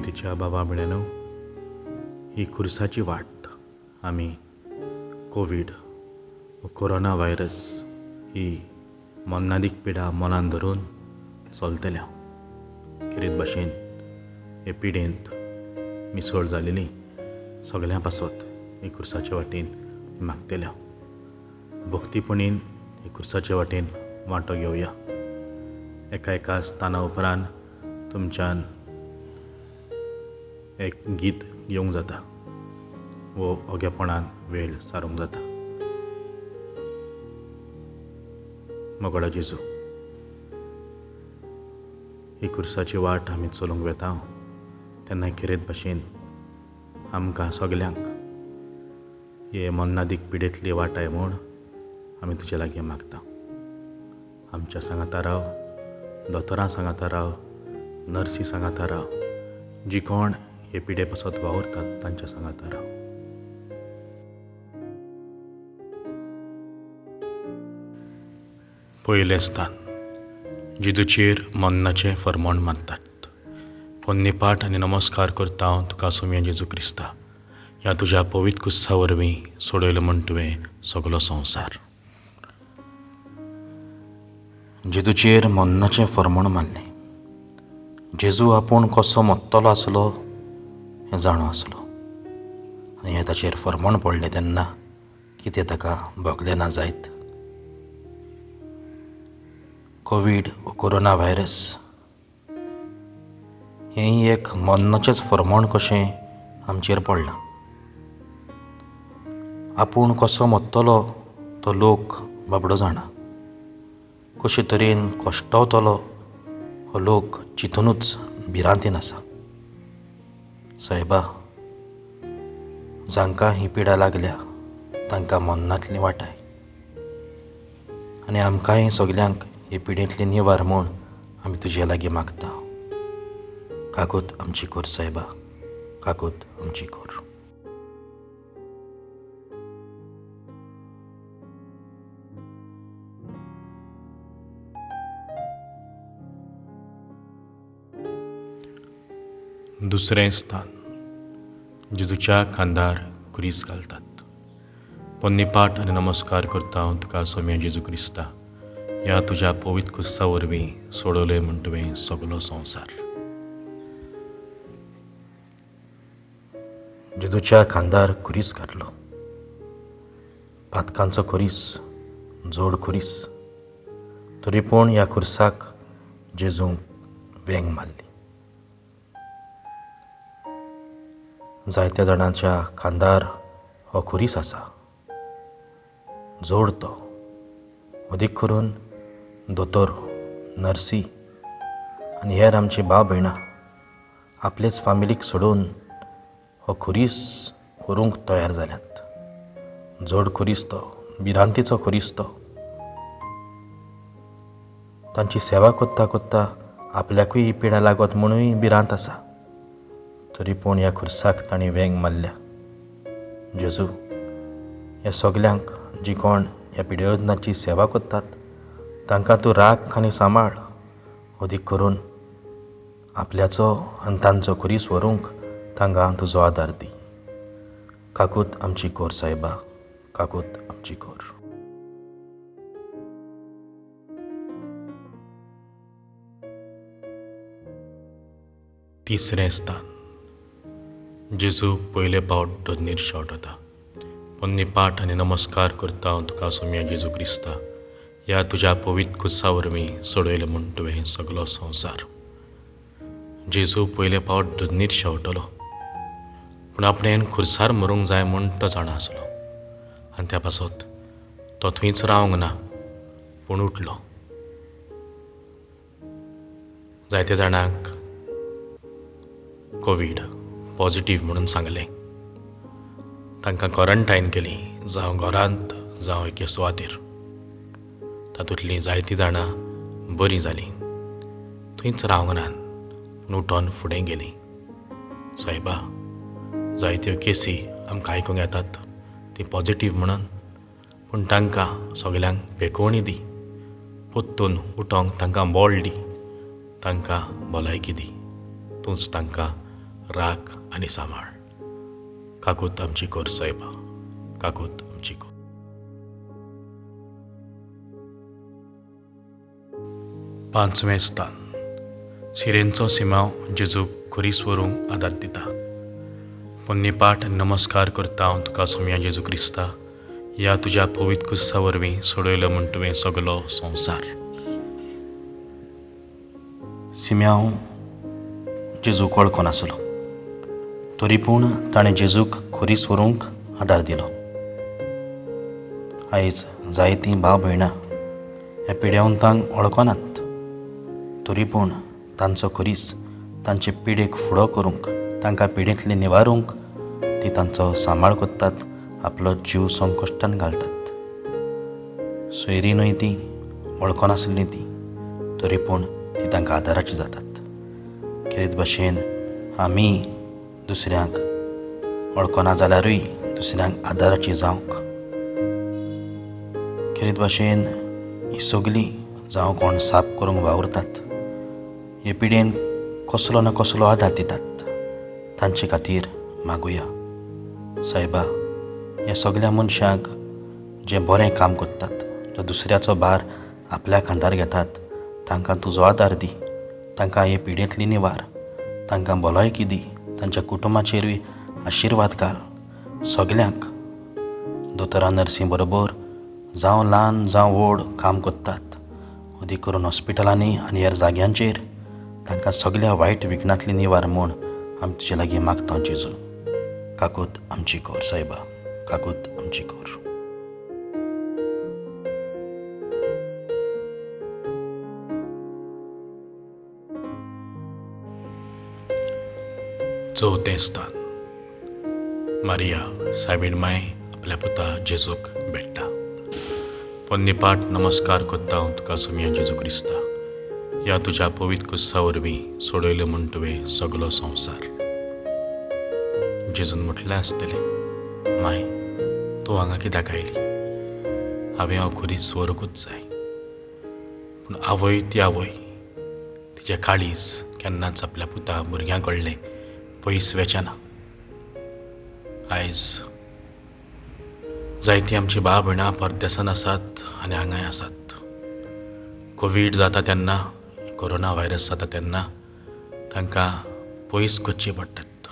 प्रितीच्या बाबा भयणो, ही खुर्साची वाट आमी कोविड कोरोना व्हायरस ही मन्नादीक पिडा मनान धरून चलतल्या. खेरीत भाशेन हे पिडेंत मिसळ जालेली सगळ्यां पासत ही खुर्साच्या वाटेन मागतल्या. भक्तीपणीन ही खुर्साच्या वाटेन वांटो घेवया. एका स्थाना उपरांत तुमच्यान एक गीत घेवंक जाता वो ओगेपणान वेळ सारूंक जाता. मोगडा जेजू, ही खुर्साची वाट आमी चलूंक वेता तेन्ना खेरेत भाशेन आमकां सगल्यांक हे मन्नादीक पिडेंतली वाटाय म्हूण आमी तुजे लागीं मागता. आमच्या सांगाता राव, दोतोरां सांगाता राव, नर्सी सांगाता राव, जी कोण हे पिडे पासत वावुरतात तांच्या सांगाता राव. पयलें स्थान जेजूचेर मन्नाचें फर्मोण मानतात. पोन्नीपाट आनी नमस्कार करता हांव तुका सोम्या जेजू क्रिस्ता. ह्या तुज्या पवित्र कुस्सा वरवीं सोडयलो म्हूण तुवें सगलो संवसार. जेजूचेर मन्नाचें फर्मोण मानलें. जेजू आपूण कसो मोत्तलो आसलो हें जाणो आसलो आनी हें ताचेर फर्मोण पडलें तेन्ना कितें ताका भोगलें ना जायत. कोविड कोरोना व्हायरस हेंय एक मन्नाचेंच फर्मोण कशें आमचेर पडलां. आपूण कसो मोत्तलो तो लोक बाबडो जाणा. कशे तरेन कश्टावतलो हो लोक चिंतूनच भिरांतीन आसा. सायबा, जांकां ही पिडा लागल्या तांकां मन्नांतली वाटाय आनी आमकांय सगल्यांक हे पिडेंतली निवार म्हूण आमी तुजे लागीं मागता. काकूत आमची कोर सायबा, काकूत आमची कोर. दुसरें स्थान जेजूच्या खांदार कुरीस घालतात. पोन्नीपाट आनी नमस्कार करता हांव तुका सोम्या जेजू क्रिस्ता. ह्या तुज्या पवित्र कुस्सा वरवीं सोडवलें म्हूण तुवें सगलो संवसार. जेजूच्या खांदार कुरीस घातलो. पातकांचो खुरीस, जोड खुरीस, तरी पूण ह्या खुर्साक जेजूंक वेंग मारली. जायत्या जाणांच्या खांदार हो खुरीस आसा. जोड तो अदीक करून दोतोर, नर्सी आनी हेर आमची भाव भयणां आपलेच फामिलीक सोडून हो खुरीस व्हरूंक तयार जाल्यात. जोड खुरीस तो, भिरांतीचो खुरीस तो. तांची सेवा कोत्ता कोत्ता आपल्याकूय ही पिडा लागत म्हणूय भिरांत आसा. तरी पूण ह्या खुर्साक तांणी वेंग मारल्या. जेजू, ह्या सगल्यांक जी कोण ह्या पिडेयजनाची सेवा कोत्तात तांकां तूं राख आनी सांबाळ. अदीक करून आपल्याचो आनी तांचो खुरीस व्हरूंक तांकां तुजो आदार दी. काकूत आमची कोर सायबा, काकूत आमची कोर. तिसरें स्थान जेजू पयले पावट दोदनीर शेवटता. पोन्नीपाट आनी नमस्कार करता हांव तुका सोम्या जेजू क्रिस्ता. ह्या तुज्या पवित्र कुस्सा वरवीं सोडयलो म्हूण तुवें सगलो संवसार. जेजू पयले पावट दोदनीर शेवटलो पूण आपणें खुर्सार मरूंक जाय म्हूण तो जाणा आसलो आनी त्या पासत तो थंयच रावंक ना पूण उठलो. जायत्या जाणांक कोविड पॉझिटीव म्हणून सांगलें. तांकां क्वॉरंटायन केली, जावं घरांत जावं एके सुवातेर. तातूंतलीं जायतीं जाणां बरीं जालीं, थंयच रावंक नात पूण उठोन फुडें गेलीं. सायबा, जायत्यो केसी आमकां आयकूंक येतात ती पॉझिटीव म्हणून, पूण तांकां सगल्यांक पेकोवणी दी. पोत्तून उठोंक तांकां बळ दी, तांकां भलायकी दी. तूंच तांकां राख आनी सांबाळ. काकूत आमची कोर सायबा, काकूत आमची कोर. पांचवें स्थान. सिरेंचो सिमांव जेजूक खुरीस व्हरूंक आदार दिता. पोन्नेपाट नमस्कार करता हांव तुका सोम्या जेजू क्रिस्ता. ह्या तुज्या पवित्र कुस्सा वरवीं सोडयलो म्हूण तुवें सगलो संवसार. सिम्यांव जेजूक वळखो नासलो, तरी पूण ताणें जेजूक खुरीस व्हरूंक आदार दिलो. आयज जायतीं भाव भयणां ह्या पिड्यावंतांक वळखनात, तरी पूण तांचो खुरीस तांचे पिडेक फुडो करूंक, तांकां पिडेंतली निवारूंक ती तांचो सांबाळ कोत्तात, आपलो जीव संकश्टान घालतात. सोयरीनूय ती वळखनासलीं ती, तरी पूण ती तांकां आदाराची जातात. खेरीत भाशेन आमी दुसऱ्यांक वळखना जाल्यारूय दुसऱ्यांक आदाराची जावंक. खेरीत भाशेन ही सगलीं जावं कोण साप करूंक वावुरतात, हे पिडेन कसलो ना कसलो आदार दितात, तांचे खातीर मागुया. सायबा, ह्या सगळ्या मनशांक जे बरें काम करतात, जो दुसऱ्याचो भार आपल्या खांदार घेतात, तांकां तुजो आदार दी. तांकां हे पिडेंतली निवार, तांकां भलायकी दी, तांच्या कुटुंबाचेरूय आशिर्वाद घाल. सगल्यांक दोतोरा नर्सी बरोबर जावं ल्हान जावं व्हड काम करतात, अदीक करून हॉस्पिटलांनी आनी हेर जाग्यांचेर, तांकां सगळ्या वायट विघ्नांतली निवार म्हूण आमी तुजे लागीं मागता जेजू. काकूत आमची कोर सायबा, काकूत आमची कोर. चवथें स्थान. मारिया सायबीण माय आपल्या पुता जेजूक भेटता. पोन्नेपाट नमस्कार करता हांव तुका सोम्या जेजू क्रिस्ता. ह्या तुज्या पवित्र कुस्सा वरवीं सोडयलो म्हूण तुवें सगलो संवसार. जेजून म्हटलें आसतलें, माय तूं हांगा कित्याक आयली? हांव खुरीस व्हरूंकूच जाय. पूण आवय ती आवय, तिचें काळीज केन्नाच आपल्या पुता भुरग्यां कडलें पयस वेचना. आयज जायतीं आमचीं भाव भयणां परदेसान आसात आनी हांगाय आसात. कोवीड जाता तेन्ना, कोरोना व्हायरस जाता तेन्ना तांकां पयस वचचें पडटात.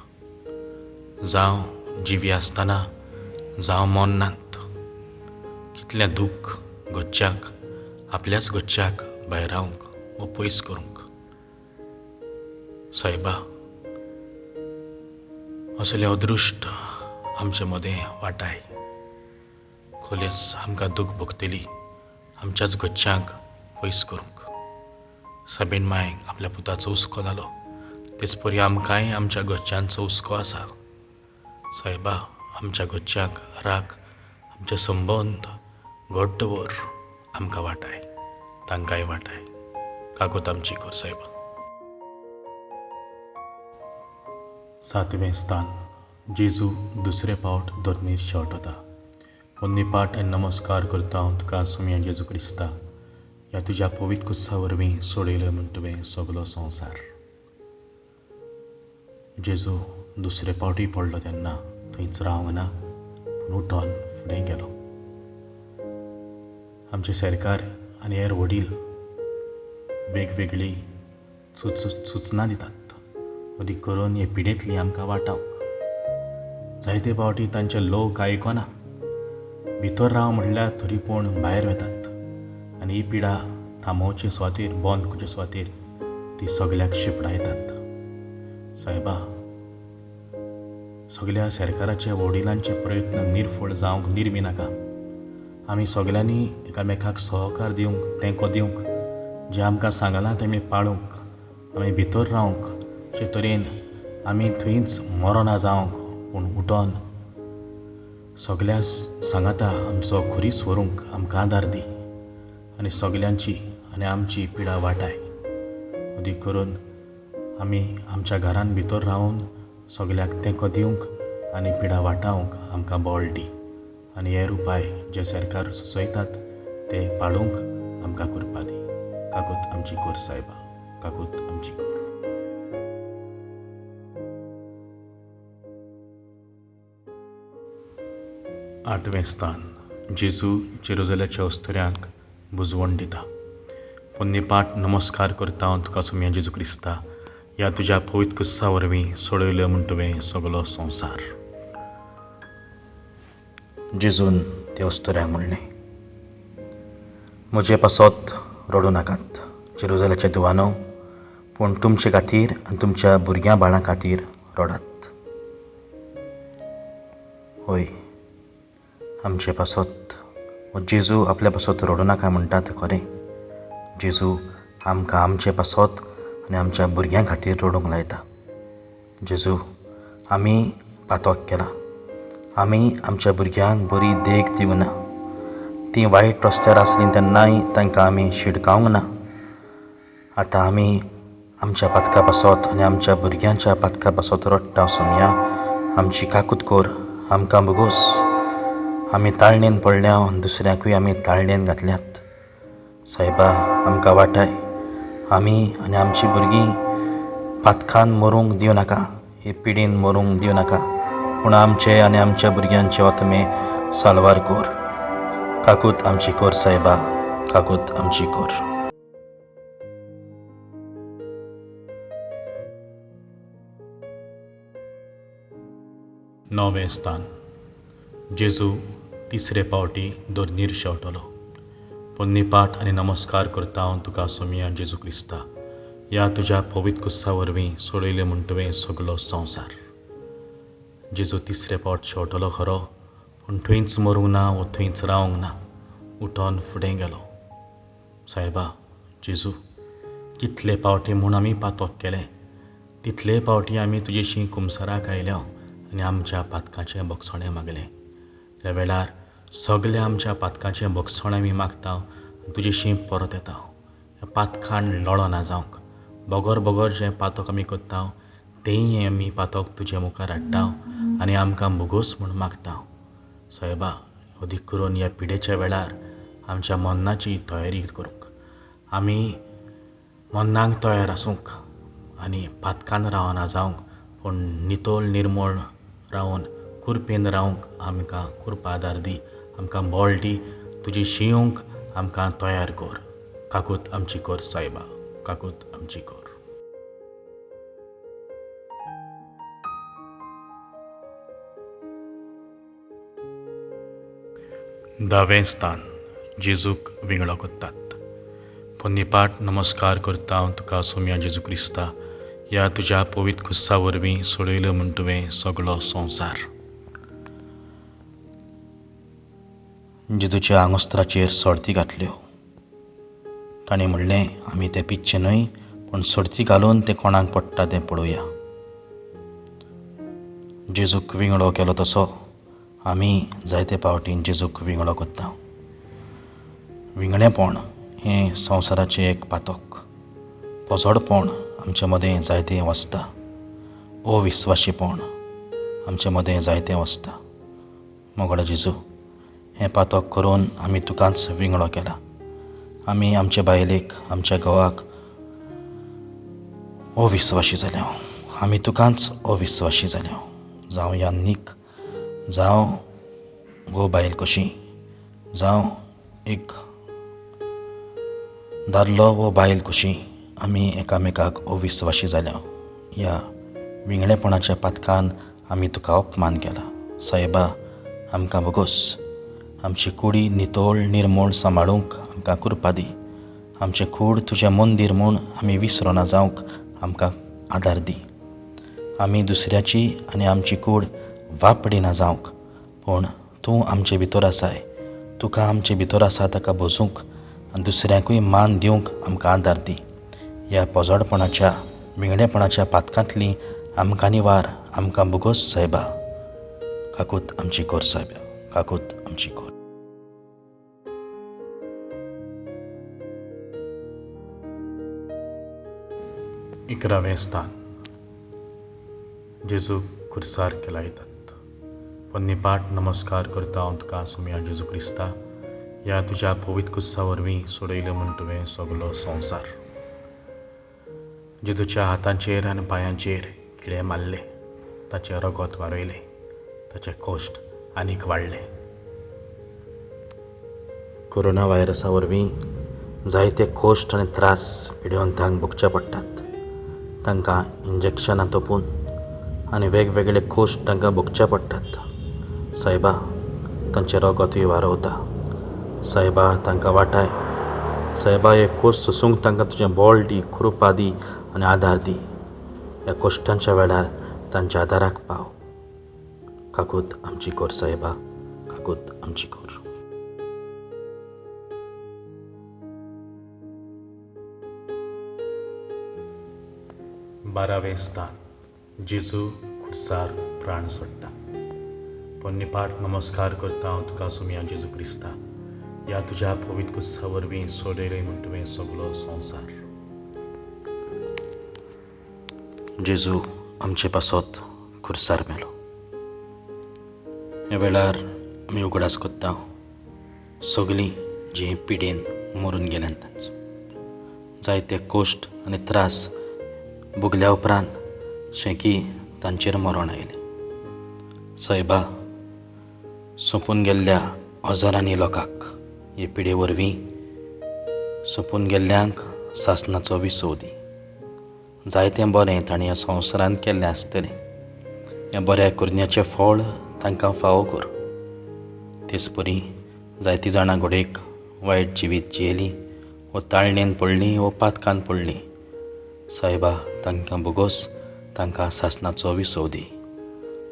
जावं जिवी आसतना जावं मरनात. कितलें दूख घरच्यांक आपल्याच घरच्यांक भायर रावंक वा पयस करूंक. सायबा, असलें अदृश्ट आमचे मदें वाटाय. खोलेस आमकां दूख भोगतली आमच्याच घरच्यांक पयस करूंक. सायबीण मायक आपल्या पुताचो हुस्को जालो, तेच परी आमकांय आमच्या घरच्यांचो हुस्को आसा. सायबा, आमच्या घरच्यांक राख, आमचे संबंद घट्ट दवर. आमकां वाटाय, तांकांय वाटाय. काकूत आमची कोर सायबा. सातवें स्थान. जेजू दुसरे फावट धर्मीर शेवटता. पोन्नेपाट नमस्कार करता हांव तुका सोम्या जेजू क्रिस्ता. ह्या तुज्या पवित्र कुस्सा वरवीं सोडयलो म्हूण तुवें सगलो संवसार. जेजू दुसरे फावटी पडलो तेन्ना थंयच रावंक ना, पूण उठोन फुडें गेलो. आमचे सरकार आनी हेर वडील वेगवेगळी सुचनां दितात, अदीक करून हे पिडेंतली आमकां वाटावंक. जायते फावटी तांचे लोक आयकना. भितर राव म्हणल्यार तरी पूण भायर वेतात आनी ही पिडा थांबोवचे सुवातेर, बंद करचे सुवातेर ती सगल्याक शिपडायतात. सायबा, सगल्या सरकाराचे वडिलांचे प्रयत्न निर्फळ जावंक निर्मी नाका. आमी सगल्यांनी एकामेकाक सहकार दिवंक, तेंको दिवंक, जें आमकां सांगलां तें पाळूंक, आमी भितर रावंक, अशे तरेन आमी थंयच मरना जावंक, पूण उठोन सगल्या सांगाता आमचो खुरीस व्हरूंक आमकां आदार दी आनी सगल्यांची आनी आमची पिडा वाटाय. अदीक करून आमी आमच्या घरान भितर रावून सगल्याक तेंको दिवंक आनी पिडा वाटावंक आमकां बळ दी. आनी हेर उपाय जे सरकार सुचयतात ते पाळूंक आमकां करपा दी. काकूत आमची कोर सायबा, काकूत आमची कोर. 8वें स्थान. जेजू जेरुसलेमाच्या अस्तुऱ्यांक बुजवण दिता. पोन्नेपाट नमस्कार करता हांव तुका सुम्या जेजू क्रिस्ता. ह्या तुज्या पवित्र कुस्सा वरवीं सोडयलो म्हूण तुवें सगलो संवसार. जेजून ते अस्तुऱ्यांक म्हणलें, म्हजे पासत रडूं नाकात जेरुसलेमाच्या दुवानो, पूण तुमचे खातीर आनी तुमच्या भुरग्यां बाळां खातीर रडात. होय, आमचे पासत हो जेजू आपल्या पासत रडूं नाका म्हणटा तें खरें. जेजू आमकां आमचे पासत आनी आमच्या भुरग्यां खातीर रडूंक लायता. जेजू आमी पातक केलां, आमी आमच्या भुरग्यांक बरी देख दिवंक ना, तीं वायट रस्त्यार आसलीं तेन्नाय तांकां आमी शिडकावंक ना. आतां आमी आमच्या पातका पासत आनी आमच्या भुरग्यांच्या पातका पासत रडटा. सुमया आमची काकूट कोर, आमकां भुगोस. आमी ताळणेन पडल्या आनी दुसऱ्यांकूय आमी ताळणेन घातल्यात. सायबा आमकां वाटाय, आमी आनी आमची भुरगीं पातकान मरूंक दिवं नाका, हे पिडीन मरूंक दिवं नाका, पूण आमचे आनी आमच्या भुरग्यांचे आत्मे साल्वार कोर. काकूट आमची कोर सायबा, काकूट आमची कोर. नवें स्थान. जेजू तिसरे पावटी दोरनीर शेवटलो. पोन्नेपाट आनी नमस्कार करता हांव तुका सुमया जेजू क्रिस्ता. ह्या तुज्या पवित्र कुस्सा वरवीं सोडयले म्हूण तुवें सगलो संवसार. जेजू तिसरे पावट शेवटलो खरो, पूण थंयच मरूंक ना वो थंयच रावंक ना, उठोन फुडें गेलो. सायबा जेजू, कितले पावटी म्हूण आमी पातक केलें, तितले पावटी आमी तुजेशी कुमसाराक आयल्या आनी आमच्या पातकाचें भोगसणें मागलें. त्या वेळार सगल्या आमच्या पातकाचें भोगसण आमी मागता आनी तुजेशी परत येता. ह्या पातकान लळो ना जावंक. बोगोर बोगोर जें पातक आमी करता तेंय आमी पातक तुजे मुखार हाडटा आनी आमकां भुगोस म्हूण मागता. सायबा अदीक करून ह्या पिडेच्या वेळार आमच्या मरणाची तयारी करूंक, आमी मरणाक तयार आसूंक आनी पातकान रावना जावंक, पूण नितोळ निर्मळ रावन कुरपेन रावंक आमकां कृपा आदार दी. आमकां बळ दी, तुजी शियोंक आमकां तयार कर. काकूट आमची कोर सायबा, काकूट आमची कोर. दावें स्थान. जेजूक विंगडो कोत्तात. पोन्नेपाट नमस्कार करता हांव तुका सुमया जेजू क्रिस्ता. ह्या तुज्या पवित्र कुस्सा वरवीं सोडयलो म्हूण तुवें सगलो संवसार. जेजूच्या आंगोस्त्राचेर सोडती घातल्यो. ताणें म्हणलें, आमी तें पिच्चे न्हय, पूण सोडती घालून तें कोणाक पडटा तें पळोवया. जेजूक विंगडो केलो तसो आमी जायते फावटी जेजूक विंगडो कोत्ता. विंगडेपण हें संवसाराचें एक पातक. पोजोडपण आमचे मदें जायतें वसता. अविस्वाशीपण आमचे मदें जायतें वसता. मोगडा जेजू, हें पातक करून आमी तुकांच विंगडो केला. आमी आमचे बायलेक, आमच्या घोवाक अविस्वाशी जाल्या. आमी तुकांच अविस्वाशी जाल्या. जावं यान्नीक, जावं घोव बायल कशी, जावं एक दादलो वो बायल कशी, आमी एकामेकाक अविस्वाशी जाल्या. ह्या विंगडेपणाच्या पातकान आमी तुका अपमान केला. सायबा आमकां भोगोस. आमची कुडी नितोळ निर्मळ सांबाळूंक आमकां कृपा दी. आमचें कूड तुजें मंदीर म्हूण आमी विसरोना जावंक आमकां आदार दी. आमी दुसऱ्याची आनी आमची कूड वापडिना जावंक, पूण तूं आमचे भितर आसाय. तुका आमचे भितर आसा ताका भोसूंक आनी दुसऱ्यांकूय मान दिवंक आमकां आदार दी. ह्या पोजोडपणाच्या विंगडेपणाच्या पातकांतली आमकां निवार, आमकां भुगोस सायबा. काकूट आमची कोर सायबा, काकूट आमची कोर. इकरावें स्थान. जेजू खुर्सार केलायतात. पोन्नेपाट नमस्कार करता हांव तुका सुमया जेजू क्रिस्ता. ह्या तुज्या पवित्र कुस्सा वरवीं सोडयलो म्हूण तुवें सगलो संवसार. जेजूच्या हातांचेर आनी पांयांचेर किडे मारले, ताचें रगत वारयलें, ताचे कश्ट आनीक वाडले. कोरोना व्हायरसा वरवीं जायते कोश्ट आनी त्रास पिड्योवंतांक भोगचे पडटात. तांकां इंजेक्शनां तोपून आनी वेगवेगळे कोश्ट तांकां भोगचे पडटात. सायबा, तांचे रगतूय वारवता. सायबा, तांकां वाटाय. सायबा, हे कोश्ट सोंसूंक तांकां तुजें बोल दी, कृपा दी आनी आदार दी. ह्या कोश्टांच्या वेळार तांच्या आदाराक पाव. काकूत आमची कोर सायबा, काकूत आमची कोर. बारावें स्थान. जेजू खुर्सार प्राण सोडटा. पोन्नीपाट नमस्कार करता हांव तुका सुमया जेजू क्रिस्ता. ह्या तुज्या पवित्र कुस्सा वरवीं सोडयले म्हूण तुवें सगळो संवसार. जेजू आमचे पासत खुर्सार मेलो. ह्या वेळार आमी उगडास कोत्ता सगळीं जीं पिडेन मरून गेल्यांत तांचो. जायते कोश्ट आनी त्रास भोगल्या उपरांत शेकी तांचेर मरण आयलें. सायबा, सोंपून गेल्ल्या हजारांनी लोकांक हे पिडे वरवीं सोंपून गेल्ल्यांक सासणाचो विसव दी. जायतें बरें ताणें ह्या संवसारांत केल्लें आसतलें. ह्या बऱ्या करण्याचें फळ तांकां फावो कर. तेच परी जायतीं जाणां घोडेक वायट जिवीत जियेलीं, वो ताळणेन पडलीं, वो पातकान पडलीं. सायबा, तांकां बोगोस तांकां सासणाचो विसव दी.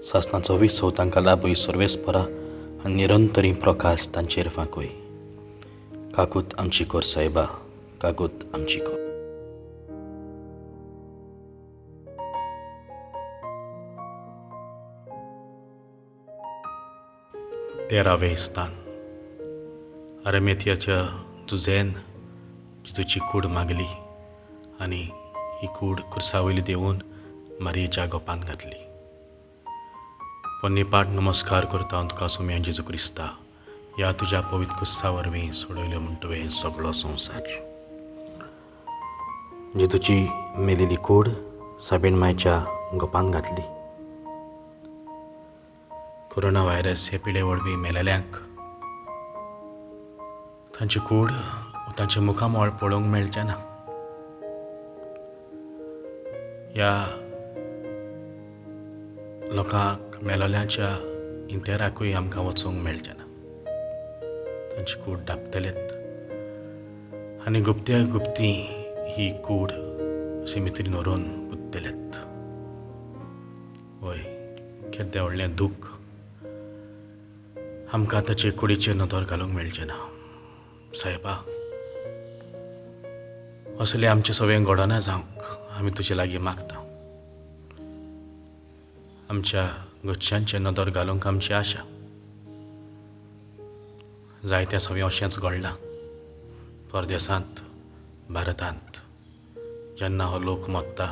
सासणाचो विसव तांकां लाबय सर्वेस्परा आनी निरंतरी प्रकाश तांचेर फांकय. काकूत आमची कोर सायबा, काकूत आमची कोर. तेरावें स्थान. अरमेथियाच्या जुजेन जेजूची कूड मागली आनी ही कूड खुर्सावयली देवून मारयेच्या गोपान घातली. पोन्नीपाट नमस्कार करता हांव तुका सुमया जेजू क्रिस्ता. ह्या तुज्या पवित्र कुस्सा वरवीं सोडयल्यो म्हूण तुवें सगळो संवसार. जेजूची मेलिल्ली कूड साबीण मायच्या गोपान घातली. कोरोना व्हायरस हे पिडे वरवीं मेलेल्यांक तांची कूड तांचे मुखामोळ पळोवंक मेळचें ना. ह्या लोकांक मेलोल्यांच्या इंतेराकूय आमकां वचूंक मेळचें ना. तांची कूड धांपतलेत आनी गुप्त्या गुप्ती ही कूड सिमित्रीन व्हरून पुंजतलेत. वय, केद्दें व्हडलें दूख आमकां ताचे कुडीचेर नदर घालूंक मेळचें ना. सायबा, असलें आमचें सगळें घडना जावंक आमी तुजे लागीं मागता. आमच्या गच्छांचेर नदर घालूंक आमची आशा. जायत्या सगळें अशेंच घडलां परदेसांत, भारतांत. जेन्ना हो लोक मरता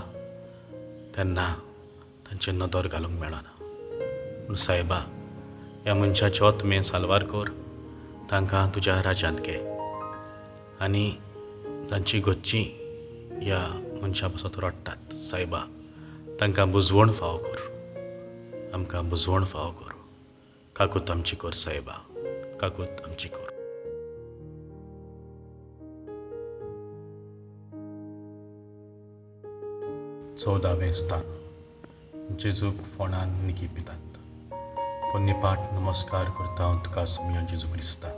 तेन्ना तांचेर नदर घालूंक मेळना. पूण सायबा, ह्या मनशाचे आत्मे साल्वार कर. तांकां तुज्या राज्यांत घे आनी जांची गच्ची ह्या मनशा पासत रडटात, सायबा, तांकां बुजवण फावो कर. आमकां बुजवण फावो कर. काकूत आमची कोर सायबा, काकूत आमची कोर. चवदावें स्थान. जेजूक फोंडान निकी पितात. पोन्नीपाट नमस्कार करता हांव तुका सुमया जेजू क्रिस्ता.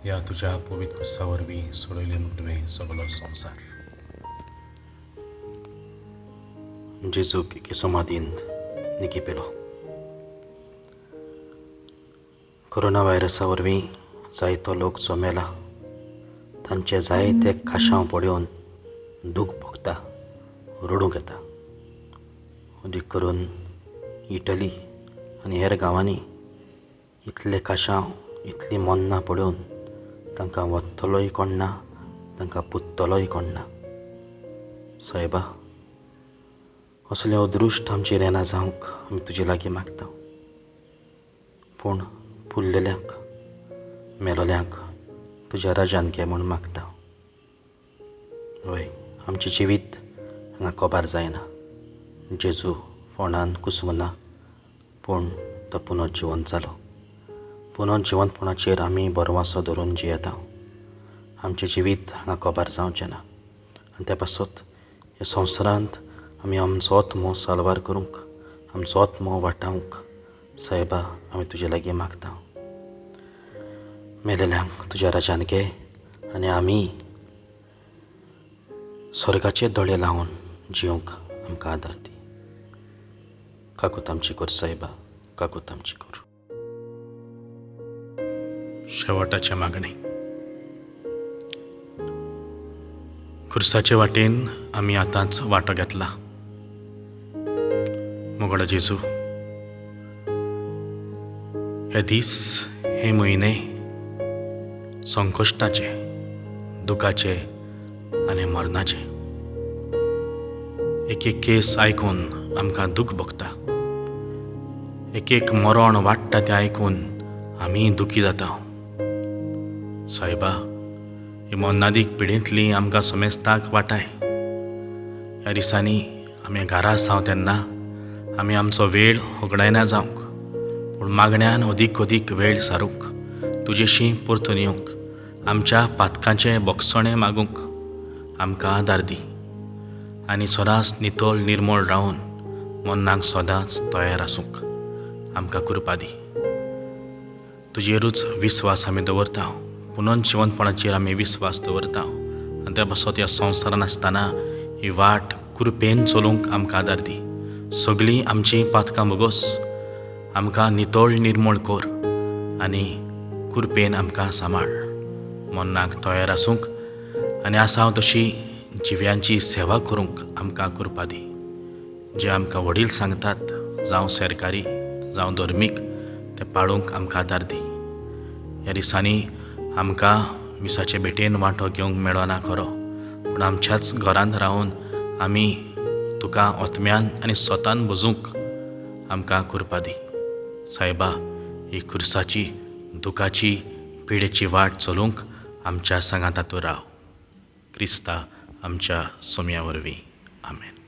ह्या तुज्या पवित्र कुस्सा वरवीं सोडयले म्हूण तुवें सगळो संवसार. जेजूक एके समाधींत निकी पेलो. कोरोना व्हायरसा वरवीं जायतो लोक जो मेला तांचे जायते काशांव पळोवन दूख भोगता, रडूंक येता. अदीक करून इटली आनी हेर गांवांनी इतले काशांव, इतलीं मोन्नां पळोवन तांकां वत्तलोय कोण ना, तांकां पुत्तलोय कोण ना. सायबा, असलें अदृश्ट आमचेर येना जावंक आमी तुजे लागीं मागता. पूण फुल्लेल्यांक, मेलोल्यांक तुज्या राज्यांत घे म्हूण मागता. वय, आमचें जिवीत हांगा कोबार जायना. जेजू फोंडान कुसवना, पूण तो पुनर्जिवंत जालो. पुनर्जिवंतपणाचेर आमी भरवंसो धरून जियेता. आमचें जिवीत हांगा कोबार जावचें ना आनी त्या पासत ह्या संवसारांत आमी आमचो आत्मो साल्वार करूंक, आमचो आत्मो वाटावंक सायबा आमी तुजे लागीं मागता. मेलेल्यांक तुज्या राजान घे आनी आमी स्वर्गाचे दोळे लावन जिवंक आमकां आदार दी. काकूत आमची कर सायबा, काकूत आमची कर. शेवटाचे मागणी. खुर्साचे वाटेन आमी आतांच वांटो घेतला. मोगडो जेजू, हे दीस, हे म्हयने संकश्टाचे, दुखाचे आनी मरणाचे. एक एक केस आयकून आमकां दूख भोगता. एक एक मरण वाडटा तें आयकून आमी दुखी जाता. सायबा, ही मोन्नादीक पिडेंतली आमकां समेस्ताक वाटाय. ह्या दिसांनी आमी घरा आसात तेन्ना आमी आमचो वेळ होगडायना जावंक, पूण मागण्यांत अदीक अदीक वेळ सारूंक, तुजेशी परतून येवंक, आमच्या पातकांचें बोगसणें मागूंक आमकां आदार दी. आनी सदांच नितळ निर्मळ रावन मनाक सदांच तयार आसूंक आमकां कृपा दी. तुजेरूच विस्वास आमी दवरता, पुनर्जिवंतपणाचेर आमी विस्वास दवरता आनी त्या पासत ह्या संवसारान आसतना ही वाट कृपेन चलूंक आमकां आदार दी. सगळीं आमचीं पातकां बोगोस आमकां नितळ निर्मळ कर आनी कृपेन आमकां सांबाळ. मनाक तयार आसूंक आनी आसा तशी जिव्यांची सेवा करूंक आमकां कृपा दी. जे आमकां वडील सांगतात, जावं सरकारी जावं धर्मीक, ते पाळूंक आमकां आदार दी. ह्या दिसांनी आमकां मिसाचे भेटेन वांटो घेवंक मेळना खरो, पूण आमच्याच घरांत रावन आमी तुका आत्म्यान आनी स्वतान भोजूंक आमकां कृपा दी. सायबा, ही खुर्साची, दुखाची, पिडेची वाट चलूंक आमच्या सांगाता तूं राव. क्रिस्ता आमच्या सोम्या वरवीं. आमेन.